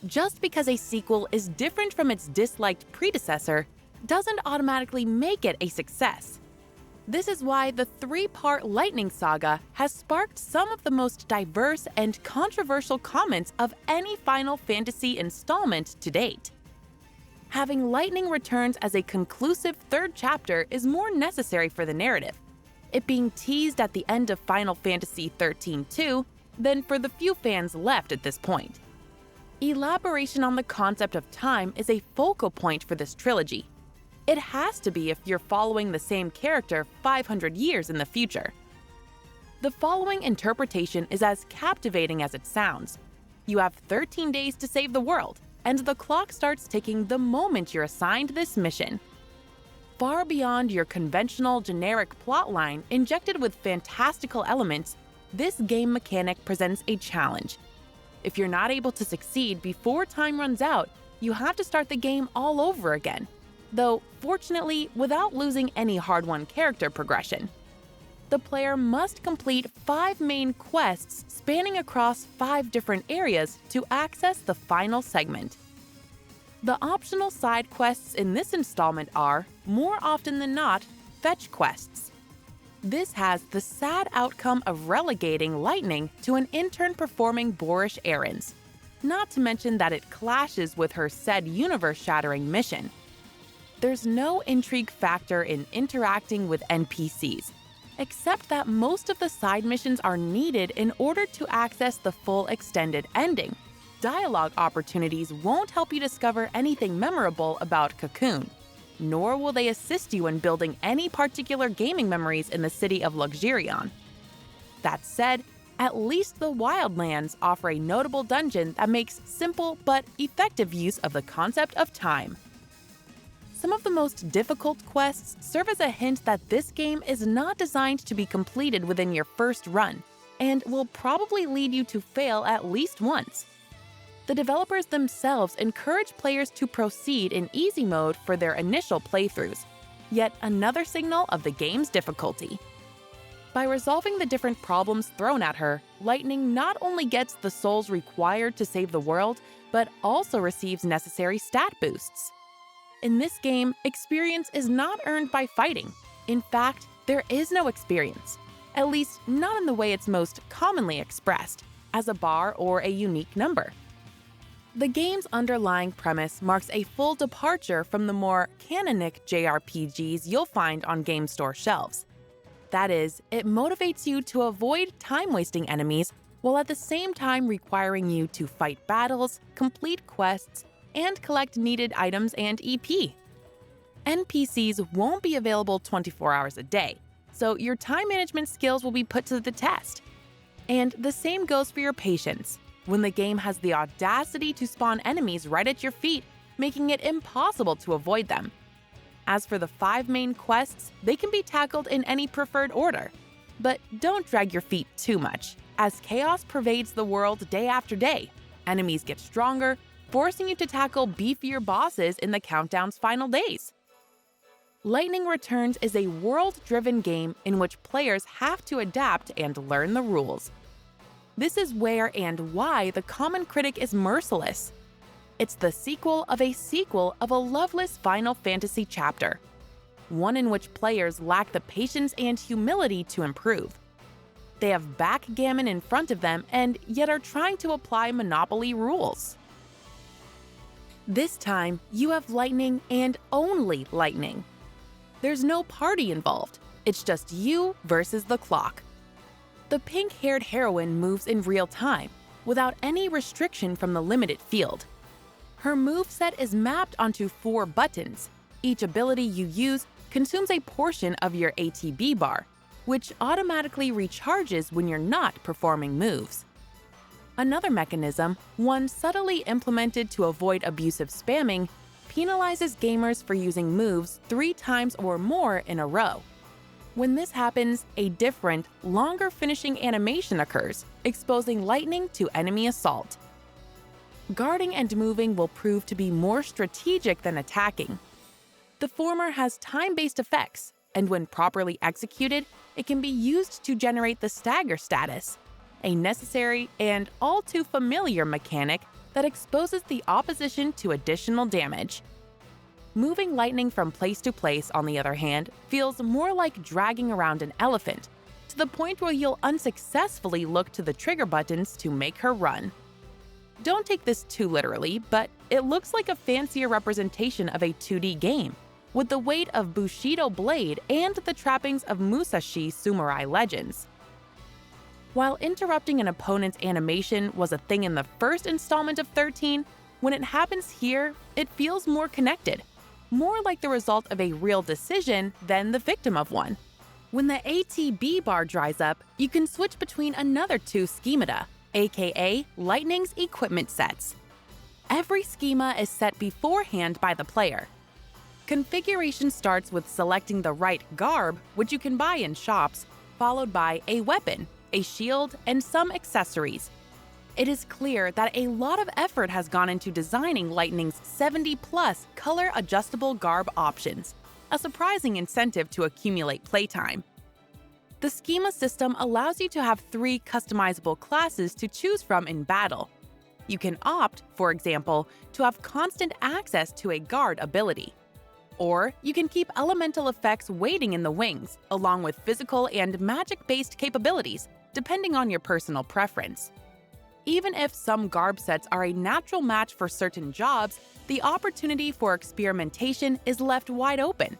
Just because a sequel is different from its disliked predecessor doesn't automatically make it a success. This is why the three-part Lightning Saga has sparked some of the most diverse and controversial comments of any Final Fantasy installment to date. Having Lightning Returns as a conclusive third chapter is more necessary for the narrative, it being teased at the end of Final Fantasy XIII-2 than for the few fans left at this point. Elaboration on the concept of time is a focal point for this trilogy. It has to be if you're following the same character 500 years in the future. The following interpretation is as captivating as it sounds. You have 13 days to save the world, and the clock starts ticking the moment you're assigned this mission. Far beyond your conventional generic plotline injected with fantastical elements, this game mechanic presents a challenge. If you're not able to succeed before time runs out, you have to start the game all over again, though fortunately without losing any hard-won character progression. The player must complete 5 main quests spanning across 5 different areas to access the final segment. The optional side quests in this installment are, more often than not, fetch quests. This has the sad outcome of relegating Lightning to an intern performing boorish errands, not to mention that it clashes with her said universe-shattering mission. There's no intrigue factor in interacting with NPCs, except that most of the side missions are needed in order to access the full extended ending. Dialogue opportunities won't help you discover anything memorable about Cocoon, nor will they assist you in building any particular gaming memories in the city of Luxurion. That said, at least the Wildlands offer a notable dungeon that makes simple but effective use of the concept of time. Some of the most difficult quests serve as a hint that this game is not designed to be completed within your first run, and will probably lead you to fail at least once. The developers themselves encourage players to proceed in easy mode for their initial playthroughs, yet another signal of the game's difficulty. By resolving the different problems thrown at her, Lightning not only gets the souls required to save the world, but also receives necessary stat boosts. In this game, experience is not earned by fighting. In fact, there is no experience, at least not in the way it's most commonly expressed, as a bar or a unique number. The game's underlying premise marks a full departure from the more canonic JRPGs you'll find on game store shelves. That is, it motivates you to avoid time-wasting enemies while at the same time requiring you to fight battles, complete quests, and collect needed items and EP. NPCs won't be available 24 hours a day, so your time management skills will be put to the test. And the same goes for your patience, when the game has the audacity to spawn enemies right at your feet, making it impossible to avoid them. As for the 5 main quests, they can be tackled in any preferred order. But don't drag your feet too much, as chaos pervades the world day after day. Enemies get stronger, forcing you to tackle beefier bosses in the countdown's final days. Lightning Returns is a world-driven game in which players have to adapt and learn the rules. This is where and why the common critic is merciless. It's the sequel of a loveless Final Fantasy chapter, one in which players lack the patience and humility to improve. They have backgammon in front of them and yet are trying to apply Monopoly rules. This time, you have Lightning and only Lightning. There's no party involved, it's just you versus the clock. The pink-haired heroine moves in real time, without any restriction from the limited field. Her moveset is mapped onto 4 buttons. Each ability you use consumes a portion of your ATB bar, which automatically recharges when you're not performing moves. Another mechanism, one subtly implemented to avoid abusive spamming, penalizes gamers for using moves 3 times or more in a row. When this happens, a different, longer finishing animation occurs, exposing Lightning to enemy assault. Guarding and moving will prove to be more strategic than attacking. The former has time-based effects, and when properly executed, it can be used to generate the stagger status, a necessary and all too familiar mechanic that exposes the opposition to additional damage. Moving lightning from place to place, on the other hand, feels more like dragging around an elephant, to the point where you'll unsuccessfully look to the trigger buttons to make her run. Don't take this too literally, but it looks like a fancier representation of a 2D game, with the weight of Bushido Blade and the trappings of Musashi Samurai Legends. While interrupting an opponent's animation was a thing in the first installment of 13, when it happens here, it feels more connected, more like the result of a real decision than the victim of one. When the ATB bar dries up, you can switch between another two schemata, aka Lightning's equipment sets. Every schema is set beforehand by the player. Configuration starts with selecting the right garb, which you can buy in shops, followed by a weapon, a shield, and some accessories. It is clear that a lot of effort has gone into designing Lightning's 70+ color-adjustable garb options, a surprising incentive to accumulate playtime. The schema system allows you to have 3 customizable classes to choose from in battle. You can opt, for example, to have constant access to a guard ability. Or you can keep elemental effects waiting in the wings, along with physical and magic-based capabilities, depending on your personal preference. Even if some garb sets are a natural match for certain jobs, the opportunity for experimentation is left wide open.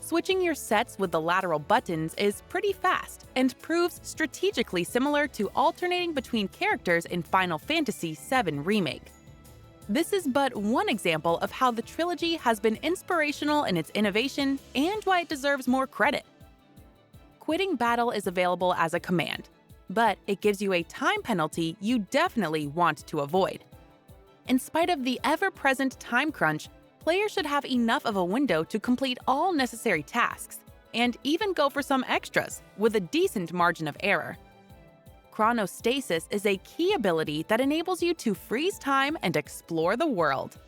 Switching your sets with the lateral buttons is pretty fast and proves strategically similar to alternating between characters in Final Fantasy VII Remake. This is but one example of how the trilogy has been inspirational in its innovation and why it deserves more credit. Quitting battle is available as a command, but it gives you a time penalty you definitely want to avoid. In spite of the ever-present time crunch, players should have enough of a window to complete all necessary tasks, and even go for some extras, with a decent margin of error. Chronostasis is a key ability that enables you to freeze time and explore the world.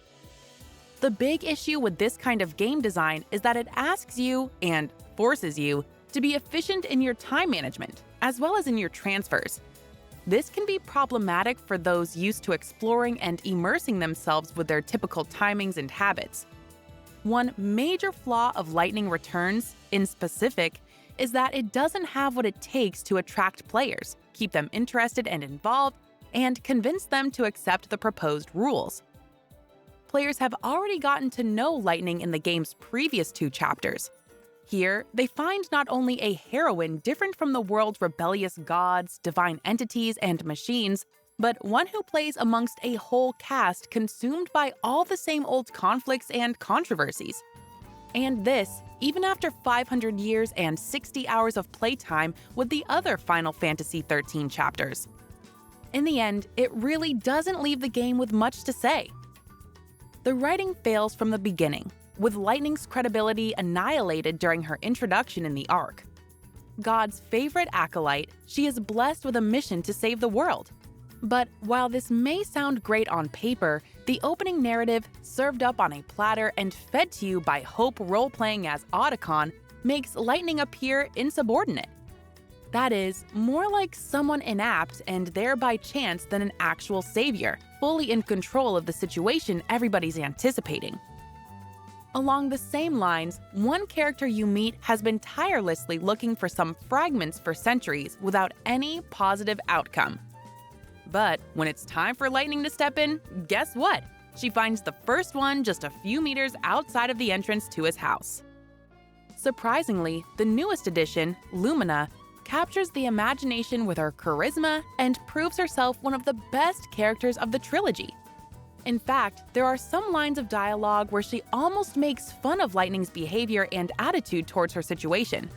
The big issue with this kind of game design is that it asks you, and forces you, to be efficient in your time management, as well as in your transfers. This can be problematic for those used to exploring and immersing themselves with their typical timings and habits. One major flaw of Lightning Returns, in specific, is that it doesn't have what it takes to attract players, keep them interested and involved, and convince them to accept the proposed rules. Players have already gotten to know Lightning in the game's previous 2 chapters. Here, they find not only a heroine different from the world's rebellious gods, divine entities, and machines, but one who plays amongst a whole cast consumed by all the same old conflicts and controversies. And this, even after 500 years and 60 hours of playtime with the other Final Fantasy XIII chapters. In the end, it really doesn't leave the game with much to say. The writing fails from the beginning, with Lightning's credibility annihilated during her introduction in the arc. God's favorite acolyte, she is blessed with a mission to save the world. But while this may sound great on paper, the opening narrative, served up on a platter and fed to you by Hope role-playing as Otacon, makes Lightning appear insubordinate. That is, more like someone inapt and there by chance than an actual savior, fully in control of the situation everybody's anticipating. Along the same lines, one character you meet has been tirelessly looking for some fragments for centuries without any positive outcome. But when it's time for Lightning to step in, guess what? She finds the first one just a few meters outside of the entrance to his house. Surprisingly, the newest edition, Lumina, captures the imagination with her charisma and proves herself one of the best characters of the trilogy. In fact, there are some lines of dialogue where she almost makes fun of Lightning's behavior and attitude towards her situation.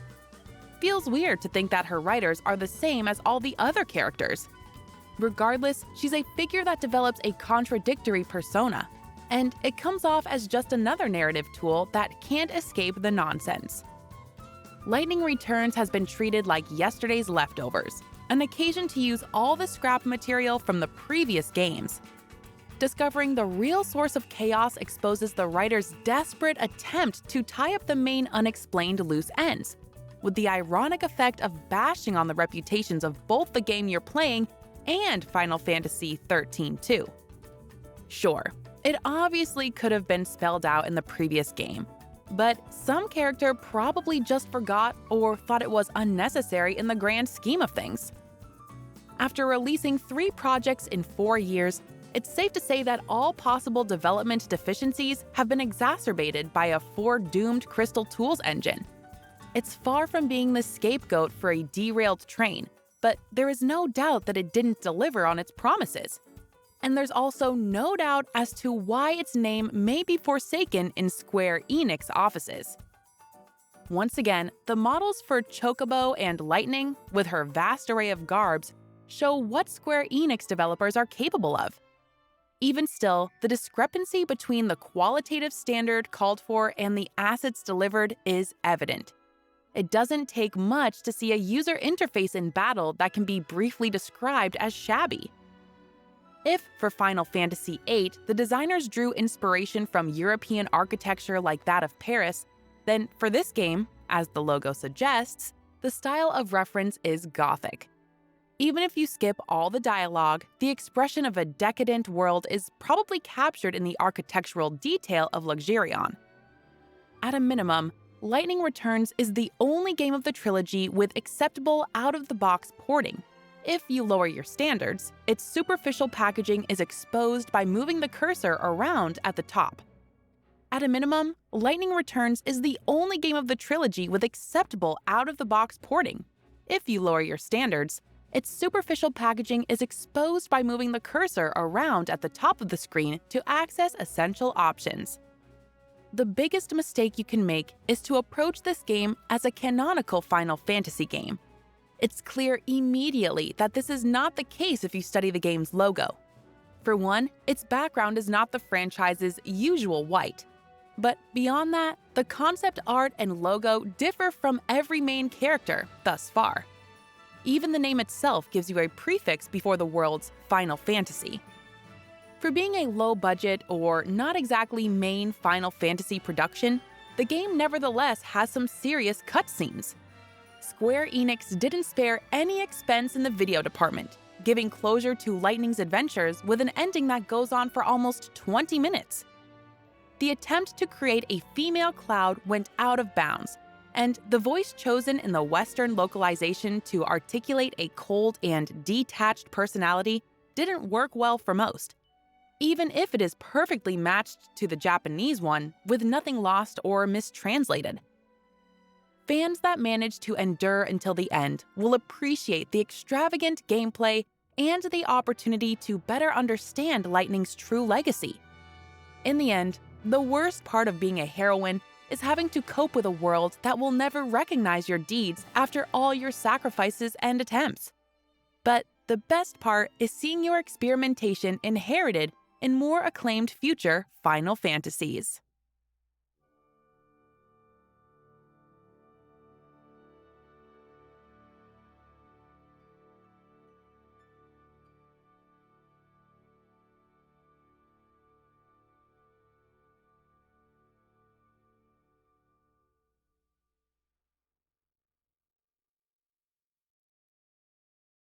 Feels weird to think that her writers are the same as all the other characters. Regardless, she's a figure that develops a contradictory persona, and it comes off as just another narrative tool that can't escape the nonsense. Lightning Returns has been treated like yesterday's leftovers, an occasion to use all the scrap material from the previous games. Discovering the real source of chaos exposes the writer's desperate attempt to tie up the main unexplained loose ends, with the ironic effect of bashing on the reputations of both the game you're playing and Final Fantasy XIII too. Sure, it obviously could have been spelled out in the previous game, but some character probably just forgot or thought it was unnecessary in the grand scheme of things. After releasing 3 projects in 4 years, it's safe to say that all possible development deficiencies have been exacerbated by a foredoomed Crystal Tools engine. It's far from being the scapegoat for a derailed train, but there is no doubt that it didn't deliver on its promises. And there's also no doubt as to why its name may be forsaken in Square Enix offices. Once again, the models for Chocobo and Lightning, with her vast array of garbs, show what Square Enix developers are capable of. Even still, the discrepancy between the qualitative standard called for and the assets delivered is evident. It doesn't take much to see a user interface in battle that can be briefly described as shabby. If, for Final Fantasy VIII, the designers drew inspiration from European architecture like that of Paris, then for this game, as the logo suggests, the style of reference is Gothic. Even if you skip all the dialogue, the expression of a decadent world is probably captured in the architectural detail of Luxurion. At a minimum, Lightning Returns is the only game of the trilogy with acceptable out-of-the-box porting. If you lower your standards, its superficial packaging is exposed by moving the cursor around at the top. At a minimum, Lightning Returns is the only game of the trilogy with acceptable out-of-the-box porting. If you lower your standards, its superficial packaging is exposed by moving the cursor around at the top of the screen to access essential options. The biggest mistake you can make is to approach this game as a canonical Final Fantasy game. It's clear immediately that this is not the case if you study the game's logo. For one, its background is not the franchise's usual white. But beyond that, the concept art and logo differ from every main character thus far. Even the name itself gives you a prefix before the world's Final Fantasy. For being a low-budget or not exactly main Final Fantasy production, the game nevertheless has some serious cutscenes. Square Enix didn't spare any expense in the video department, giving closure to Lightning's adventures with an ending that goes on for almost 20 minutes. The attempt to create a female Cloud went out of bounds, and the voice chosen in the Western localization to articulate a cold and detached personality didn't work well for most, even if it is perfectly matched to the Japanese one with nothing lost or mistranslated. Fans that manage to endure until the end will appreciate the extravagant gameplay and the opportunity to better understand Lightning's true legacy. In the end, the worst part of being a heroine is having to cope with a world that will never recognize your deeds after all your sacrifices and attempts. But the best part is seeing your experimentation inherited in more acclaimed future Final Fantasies.